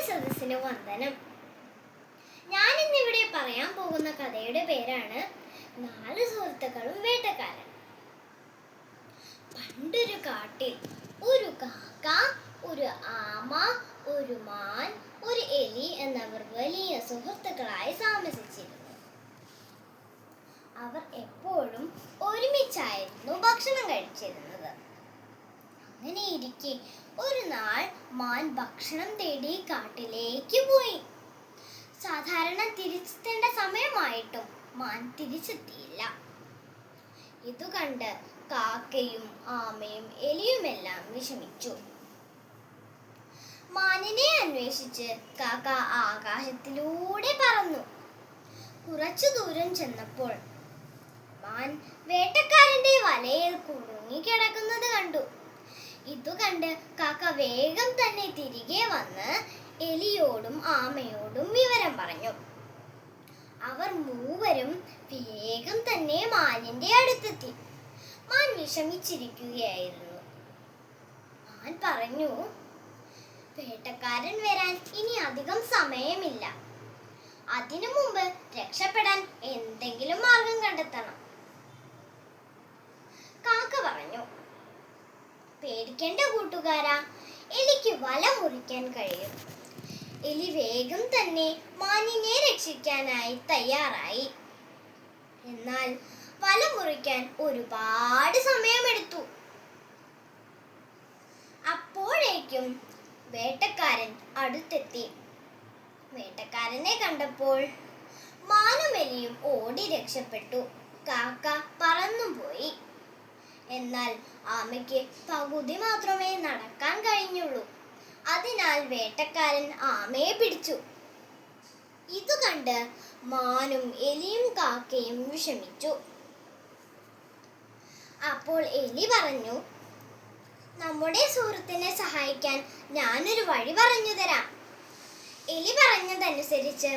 സദസ്സിന് വന്ദനം. ഞാൻ ഇന്നിവിടെ പറയാൻ പോകുന്ന കഥയുടെ പേരാണ് 4 സുഹൃത്തുക്കളും വേട്ടക്കാരൻ. പണ്ടൊരു കാട്ടിൽ ഒരു കാക്ക, ഒരു ആമ, ഒരു മാൻ, ഒരു എലി എന്നവർ വലിയ സുഹൃത്തുക്കളായി താമസിച്ചിരുന്നു. അവർ എപ്പോഴും ഒരുമിച്ചായിരുന്നു ഭക്ഷണം കഴിച്ചിരുന്നത്. അങ്ങനെയിരിക്കെ ഒരു നാൾ മാൻ ഭക്ഷണം തേടി കാട്ടിലേക്ക് പോയി. സാധാരണ തിരിച്ചെത്തേണ്ട സമയമായിട്ടും മാൻ തിരിച്ചെത്തിയില്ല. ഇതു കണ്ട് കാക്കയും ആമയും എലിയുമെല്ലാം വിഷമിച്ചു. മാനിനെ അന്വേഷിച്ച് കാക്ക ആകാശത്തിലൂടെ പറന്നു. കുറച്ചു ദൂരം ചെന്നപ്പോൾ മാൻ വേട്ടക്കാരന്റെ വലയിൽ കുടുങ്ങിക്കിടക്കുന്നത് കണ്ടു. ഇതു കണ്ട് കാക്ക വേഗം തന്നെ തിരികെ വന്ന് എലിയോടും ആമയോടും വിവരം പറഞ്ഞു. അവർ മൂവരും വേഗം തന്നെ മാനിന്റെ അടുത്തെത്തി. മാൻ വിഷമിച്ചിരിക്കുകയായിരുന്നു. മാൻ പറഞ്ഞു, വേട്ടക്കാരൻ വരാൻ ഇനി അധികം സമയമില്ല. അതിനു മുമ്പ് രക്ഷപ്പെടാൻ എന്തെങ്കിലും മാർഗം കണ്ടെത്തണം. കാക്ക പറഞ്ഞു, പേടിക്കേണ്ട കൂട്ടുകാരാ, എലിക്ക് വല മുറിക്കാൻ കഴിയും. എലി വേഗം തന്നെ മാനിനെ രക്ഷിക്കാനായി തയ്യാറായി. എന്നാൽ വല മുറിക്കാൻ ഒരുപാട് സമയമെടുത്തു. അപ്പോഴേക്കും വേട്ടക്കാരൻ അടുത്തെത്തി. വേട്ടക്കാരനെ കണ്ടപ്പോൾ മാനും എലിയും ഓടി രക്ഷപ്പെട്ടു. കാക്ക പറന്നുപോയി. എന്നാൽ ആമയ്ക്ക് പകുതി മാത്രമേ നടക്കാൻ കഴിഞ്ഞുള്ളൂ. അതിനാൽ വേട്ടക്കാരൻ ആമയെ പിടിച്ചു. ഇതു കണ്ട് മാനും എലിയും കാക്കയും വിഷമിച്ചു. അപ്പോൾ എലി പറഞ്ഞു, നമ്മുടെ സുഹൃത്തിനെ സഹായിക്കാൻ ഞാനൊരു വഴി പറഞ്ഞു തരാം. എലി പറഞ്ഞതനുസരിച്ച്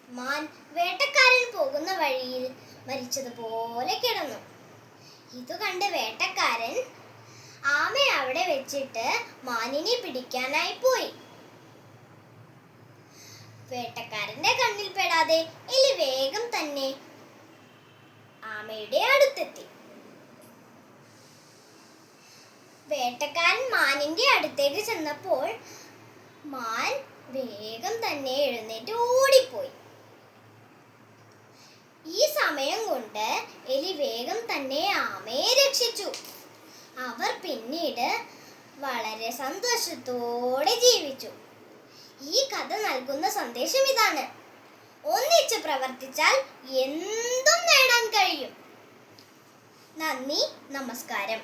മാൻ വേട്ടക്കാരൻ പോകുന്ന വഴിയിൽ മരിച്ചതുപോലെ കിടന്നു. ഇതു കണ്ട് വേട്ടക്കാരൻ ആമയെ അവിടെ വെച്ചിട്ട് മാനിനെ പിടിക്കാനായി പോയി. വേട്ടക്കാരന്റെ കണ്ണിൽ പെടാതെ എലി വേഗം തന്നെ ആമയുടെ അടുത്തെത്തി. വേട്ടക്കാരൻ മാനിന്റെ അടുത്തേക്ക് ചെന്നപ്പോൾ മാൻ വേഗം തന്നെ എഴുന്നേറ്റ് ഓടിപ്പോയി. ഈ സമയം കൊണ്ട് എലി വേഗം തന്നെ ആമയെ രക്ഷിച്ചു. അവർ പിന്നീട് വളരെ സന്തോഷത്തോടെ ജീവിച്ചു. ഈ കഥ നൽകുന്ന സന്ദേശം ഇതാണ്: ഒന്നിച്ച് പ്രവർത്തിച്ചാൽ എന്തും നേടാൻ കഴിയും. നന്ദി, നമസ്കാരം.